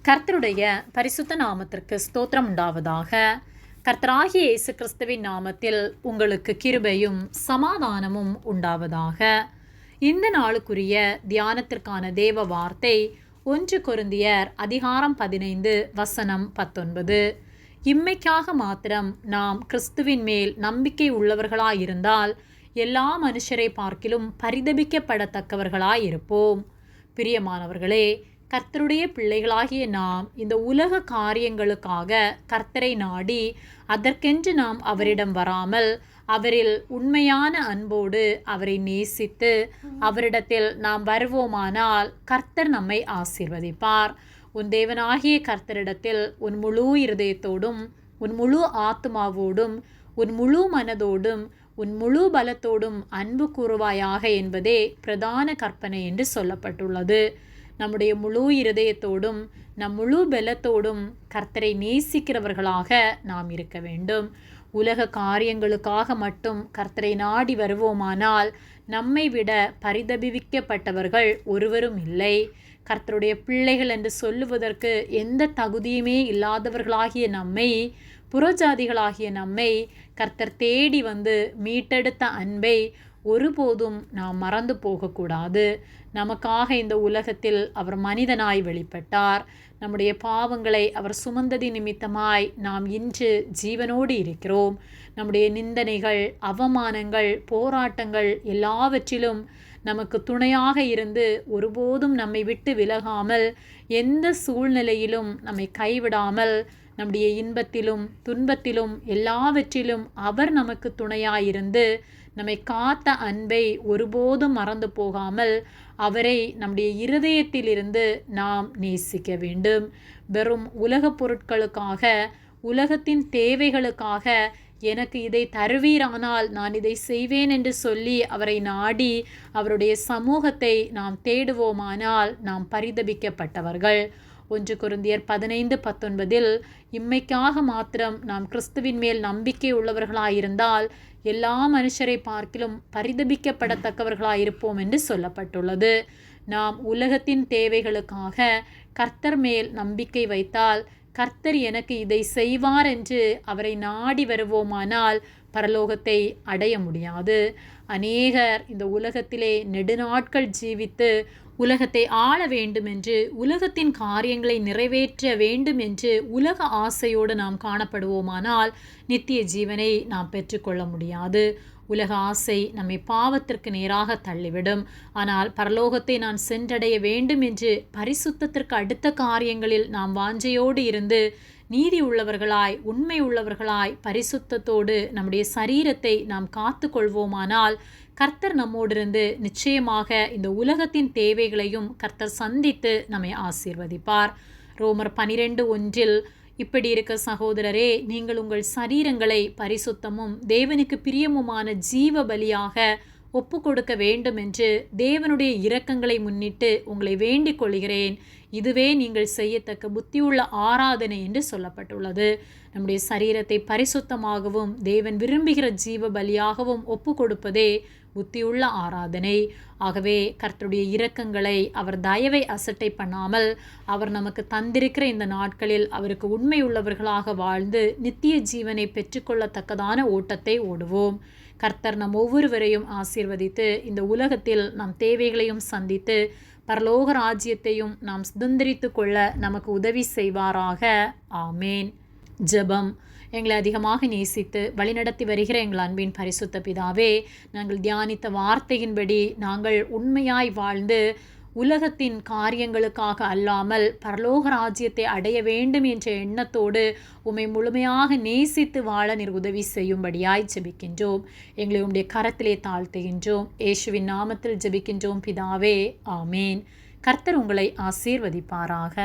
கர்த்தருடைய பரிசுத்த நாமத்திற்கு ஸ்தோத்திரம் உண்டாவதாக. கர்த்தராகிய இயேசு கிறிஸ்துவின் நாமத்தில் உங்களுக்கு கிருபையும் சமாதானமும் உண்டாவதாக. இந்த நாளுக்குரிய தியானத்திற்கான தேவ வார்த்தை 1 கொரிந்தியர் அதிகாரம் 15 வசனம் 19. இம்மைக்காக மாத்திரம் நாம் கிறிஸ்துவின் மேல் நம்பிக்கை உள்ளவர்களாயிருந்தால் எல்லா மனுஷரை பார்க்கிலும் பரிதபிக்கப்படத்தக்கவர்களாயிருப்போம். பிரியமானவர்களே, கர்த்தருடைய பிள்ளைகளாகிய நாம் இந்த உலக காரியங்களுக்காக கர்த்தரை நாடி அதற்கென்று நாம் அவரிடம் வராமல் அவரில் உண்மையான அன்போடு அவரை நேசித்து அவரிடத்தில் நாம் வருவோமானால் கர்த்தர் நம்மை ஆசீர்வதிப்பார். உன் தேவனாகிய கர்த்தரிடத்தில் உன் முழு இருதயத்தோடும் உன் முழு ஆத்துமாவோடும் உன் முழு மனதோடும் உன் முழு பலத்தோடும் அன்பு கூறுவாயாக என்பதே பிரதான கற்பனை என்று சொல்லப்பட்டுள்ளது. நம்முடைய முழு இருதயத்தோடும் நம் முழு பலத்தோடும் கர்த்தரை நேசிக்கிறவர்களாக நாம் இருக்க வேண்டும். உலக காரியங்களுக்காக மட்டும் கர்த்தரை நாடி வருவோமானால் நம்மை விட பரிதபிக்கப்பட்டவர்கள் ஒருவரும் இல்லை. கர்த்தருடைய பிள்ளைகள் என்று சொல்லுவதற்கு எந்த தகுதியுமே இல்லாதவர்களாகிய நம்மை, புறஜாதிகளாகிய நம்மை கர்த்தர் தேடி வந்து மீட்டெடுத்த அன்பை ஒருபோதும் நாம் மறந்து போகக்கூடாது. நமக்காக இந்த உலகத்தில் அவர் மனிதனாய் வெளிப்பட்டார். நம்முடைய பாவங்களை அவர் சுமந்ததி நிமித்தமாய் நாம் இன்று ஜீவனோடு இருக்கிறோம். நம்முடைய நிந்தனைகள், அவமானங்கள், போராட்டங்கள் எல்லாவற்றிலும் நமக்கு துணையாக இருந்து ஒருபோதும் நம்மை விட்டு விலகாமல், எந்த சூழ்நிலையிலும் நம்மை கைவிடாமல், நம்முடைய இன்பத்திலும் துன்பத்திலும் எல்லாவற்றிலும் அவர் நமக்கு துணையாயிருந்து நம்மை காத்த அன்பை ஒருபோதும் மறந்து போகாமல் அவரை நம்முடைய இருதயத்திலிருந்து நாம் நேசிக்க வேண்டும். வெறும் உலகப் பொருட்களுக்காக, உலகத்தின் தேவைகளுக்காக எனக்கு இதை தருவீரானால் நான் இதை செய்வேன் என்று சொல்லி அவரை நாடி அவருடைய சமூகத்தை நாம் தேடுவோமானால் நாம் பரிதபிக்கப்பட்டவர்கள். 1 கொரிந்தியர் 15:19 இம்மைக்காக மாத்திரம் நாம் கிறிஸ்துவின் மேல் நம்பிக்கை உள்ளவர்களாயிருந்தால் எல்லா மனுஷரை பார்க்கிலும் பரிதபிக்கப்படத்தக்கவர்களாயிருப்போம் என்று சொல்லப்பட்டுள்ளது. நாம் உலகத்தின் தேவைகளுக்காக கர்த்தர் மேல் நம்பிக்கை வைத்தால் கர்த்தர் எனக்கு இதை செய்வார் என்று அவரை நாடி வருவோமானால் பரலோகத்தை அடைய முடியாது. அநேகர் இந்த உலகத்திலே நெடுநாட்கள் ஜீவித்து உலகத்தை ஆள வேண்டும் என்று, உலகத்தின் காரியங்களை நிறைவேற்ற வேண்டும் என்று உலக ஆசையோடு நாம் காணப்படுவோமானால் நித்திய ஜீவனை நாம் பெற்றுக்கொள்ள முடியாது. உலக ஆசை நம்மை பாவத்திற்கு நேராக தள்ளிவிடும். ஆனால் பரலோகத்தை நான் சென்றடைய வேண்டும் என்று பரிசுத்தத்திற்கு அடுத்த காரியங்களில் நாம் வாஞ்சையோடு இருந்து நீதி உள்ளவர்களாய், உண்மை உள்ளவர்களாய், பரிசுத்தத்தோடு நம்முடைய சரீரத்தை நாம் காத்து கொள்வோமானால் கர்த்தர் நம்மோடிருந்து நிச்சயமாக இந்த உலகத்தின் தேவைகளையும் கர்த்தர் சந்தித்து நம்மை ஆசீர்வதிப்பார். ரோமர் 12:1 இப்படி இருக்க சகோதரரே, நீங்கள் உங்கள் சரீரங்களை பரிசுத்தமும் தேவனுக்கு பிரியமுமான ஜீவ பலியாக ஒப்பு கொடுக்க வேண்டும் என்று தேவனுடைய இரக்கங்களை முன்னிட்டு உங்களை வேண்டிக் கொள்கிறேன். இதுவே நீங்கள் செய்யத்தக்க புத்தியுள்ள ஆராதனை என்று சொல்லப்பட்டுள்ளது. நம்முடைய சரீரத்தை பரிசுத்தமாகவும் தேவன் விரும்புகிற ஜீவ பலியாகவும் ஒப்பு கொடுப்பதே புத்தியுள்ள ஆராதனை. ஆகவே கர்த்தருடைய இரக்கங்களை, அவர் தயவை அசட்டை பண்ணாமல் அவர் நமக்கு தந்திருக்கிற இந்த நாட்களில் அவருக்கு உண்மை உள்ளவர்களாக வாழ்ந்து நித்திய ஜீவனை பெற்றுக்கொள்ளத்தக்கதான ஓட்டத்தை ஓடுவோம். கர்த்தர் நம் ஒவ்வொருவரையும் ஆசீர்வதித்து இந்த உலகத்தில் நம் தேவைகளையும் சந்தித்து பரலோக ராஜ்யத்தையும் நாம் சுதந்திரித்து கொள்ள நமக்கு உதவி செய்வாராக. ஆமேன். ஜெபம். எங்களை அதிகமாக நேசித்து வழிநடத்தி வருகிற எங்கள் அன்பின் பரிசுத்த பிதாவே, நாங்கள் தியானித்த வார்த்தையின்படி நாங்கள் உண்மையாய் வாழ்ந்து உலகத்தின் காரியங்களுக்காக அல்லாமல் பரலோக ராஜ்யத்தை அடைய வேண்டும் என்ற எண்ணத்தோடு உம்மை முழுமையாக நேசித்து வாழ நீர் உதவி செய்யும்படியாய் ஜெபிக்கின்றோம். எங்களை உம்முடைய கரத்திலே தாழ்த்துகின்றோம். இயேசுவின் நாமத்தில் ஜெபிக்கின்றோம் பிதாவே. ஆமேன். கர்த்தர் உங்களை ஆசீர்வதிப்பாராக.